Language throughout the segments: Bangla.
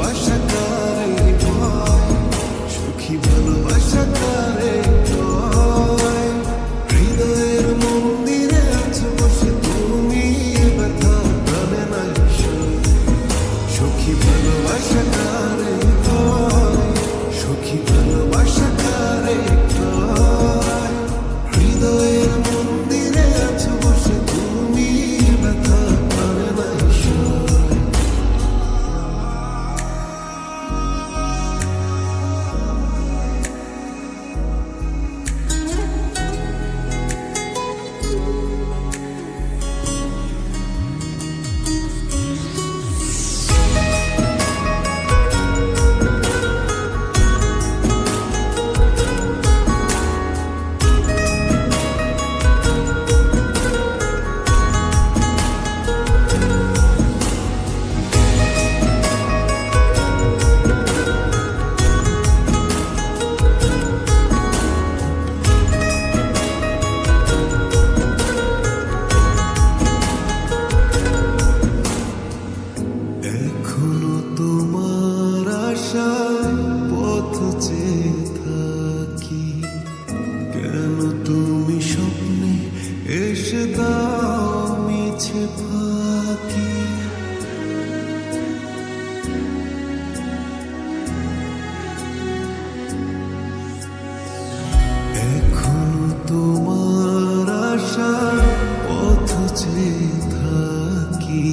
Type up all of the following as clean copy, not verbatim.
ভালোবাসা কারে হয়, সুখী ভালোবাসা কারে হয়। হৃদয়ের মন্দিরে আছো বসে তুমি, ব্যথা প্রাণে নাই সয়। সুখী ভালোবাসা কারে হয়, সুখী ভালোবাসা কারে হয়। হৃদয়ের মন্দিরে আছো বসে তুমি, ব্যথা প্রাণে নাই সয়। এখনো তোমার আশায় পথ চেয়ে থাকি, কেন তুমি স্বপ্নে এসে দাও মিছে ফাঁকি। এখনো তোমার আশায় পথ চেয়ে থাকি,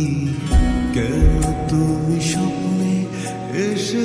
কেন তুমি স্বপ্নে এসে